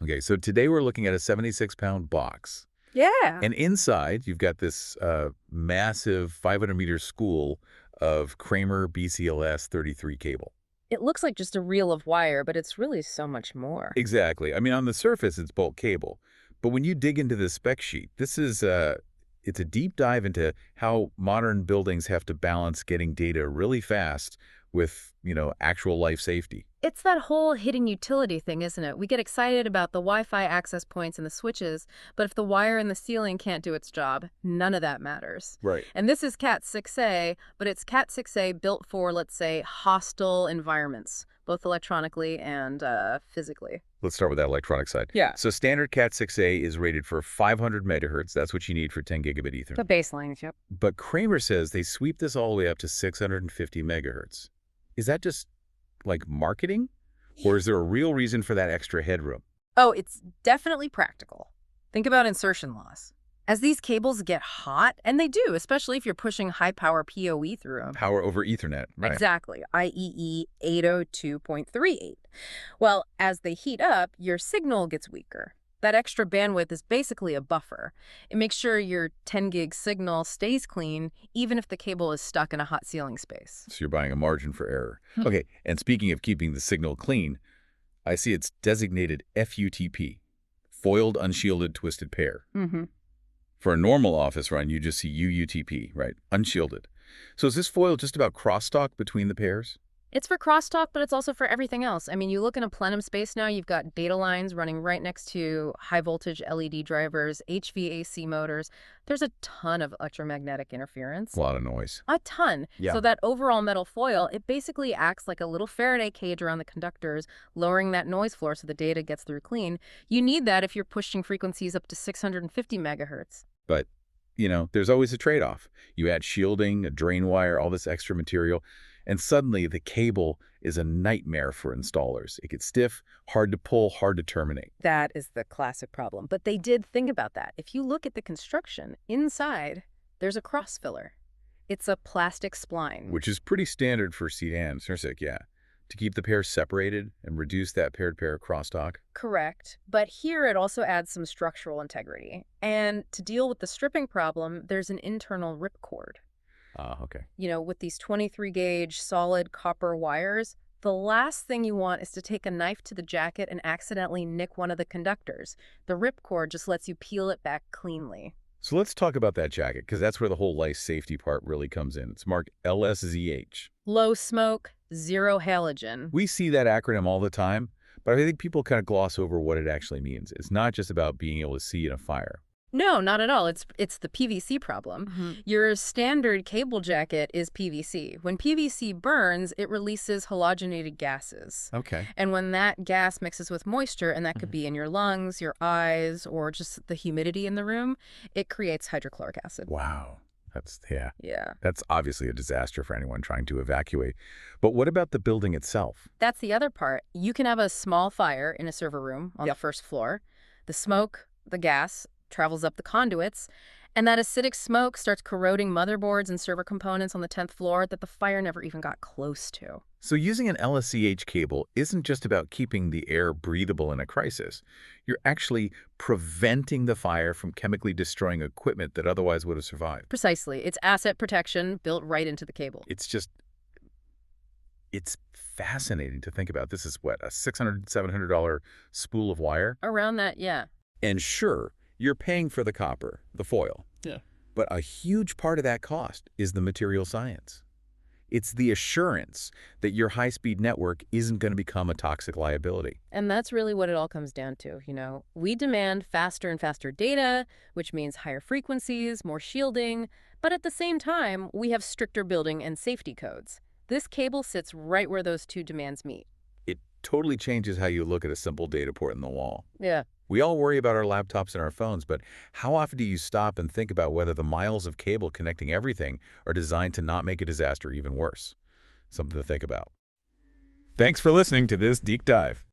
Okay, so today we're looking at a 76-pound box. Yeah. And inside, you've got this massive 500-meter spool of Kramer BCLS-33 cable. It looks like just a reel of wire, but it's really so much more. Exactly. I mean, on the surface, it's bulk cable. But when you dig into the spec sheet, this is it's a deep dive into how modern buildings have to balance getting data really fast with, actual life safety. It's that whole hidden utility thing, isn't it? We get excited about the Wi-Fi access points and the switches, but if the wire in the ceiling can't do its job, none of that matters. Right. And this is Cat6A, but it's Cat6A built for, let's say, hostile environments, both electronically and physically. Let's start with that electronic side. Yeah. So standard Cat6A is rated for 500 megahertz. That's what you need for 10 gigabit Ethernet. The baselines, yep. But Kramer says they sweep this all the way up to 650 megahertz. Is that just like marketing? Or is there a real reason for that extra headroom? Oh, it's definitely practical. Think about insertion loss. As these cables get hot, and they do, especially if you're pushing high-power PoE through them. Power over Ethernet, right? Exactly, IEE 802.38. Well, as they heat up, your signal gets weaker. That extra bandwidth is basically a buffer. It makes sure your 10 gig signal stays clean, even if the cable is stuck in a hot ceiling space. So you're buying a margin for error. Okay, and speaking of keeping the signal clean, I see it's designated FUTP, foiled unshielded twisted pair. For a normal office run, you just see UUTP, right? Unshielded. So is this foil just about crosstalk between the pairs? It's for crosstalk, but it's also for everything else. I mean, you look in a plenum space now, you've got data lines running right next to high-voltage LED drivers, HVAC motors. There's a ton of electromagnetic interference. A lot of noise. A ton. Yeah. So that overall metal foil, it basically acts like a little Faraday cage around the conductors, lowering that noise floor so the data gets through clean. You need that if you're pushing frequencies up to 650 megahertz. But, there's always a trade-off. You add shielding, a drain wire, all this extra material, and suddenly the cable is a nightmare for installers. It gets stiff, hard to pull, hard to terminate. That is the classic problem. But they did think about that. If you look at the construction, inside, there's a cross filler. It's a plastic spline. Which is pretty standard for sedans, yeah. To keep the pairs separated and reduce that paired-pair crosstalk. Correct. But here it also adds some structural integrity. And to deal with the stripping problem, there's an internal ripcord. Okay. With these 23-gauge solid copper wires, the last thing you want is to take a knife to the jacket and accidentally nick one of the conductors. The ripcord just lets you peel it back cleanly. So let's talk about that jacket, because that's where the whole life safety part really comes in. It's marked LSZH. Low smoke, zero halogen. We see that acronym all the time, but I think people kind of gloss over what it actually means. It's not just about being able to see in a fire. No, not at all. It's the PVC problem. Your standard cable jacket is PVC. When PVC burns, it releases halogenated gases. Okay. And when that gas mixes with moisture, and that could be in your lungs, your eyes, or just the humidity in the room, it creates hydrochloric acid. Wow. Yeah. That's obviously a disaster for anyone trying to evacuate. But what about the building itself? That's the other part. You can have a small fire in a server room on the first floor. The smoke, the gas, travels up the conduits, and that acidic smoke starts corroding motherboards and server components on the 10th floor that the fire never even got close to. So using an LSCH cable isn't just about keeping the air breathable in a crisis. You're actually preventing the fire from chemically destroying equipment that otherwise would have survived. Precisely. It's asset protection built right into the cable. It's fascinating to think about. This is what, a $600, $700 spool of wire? Around that, yeah. And sure, you're paying for the copper, the foil. Yeah. But a huge part of that cost is the material science. It's the assurance that your high-speed network isn't going to become a toxic liability. And that's really what it all comes down to, We demand faster and faster data, which means higher frequencies, more shielding, but at the same time, we have stricter building and safety codes. This cable sits right where those two demands meet. It totally changes how you look at a simple data port in the wall. Yeah. We all worry about our laptops and our phones, but how often do you stop and think about whether the miles of cable connecting everything are designed to not make a disaster even worse? Something to think about. Thanks for listening to this deep dive.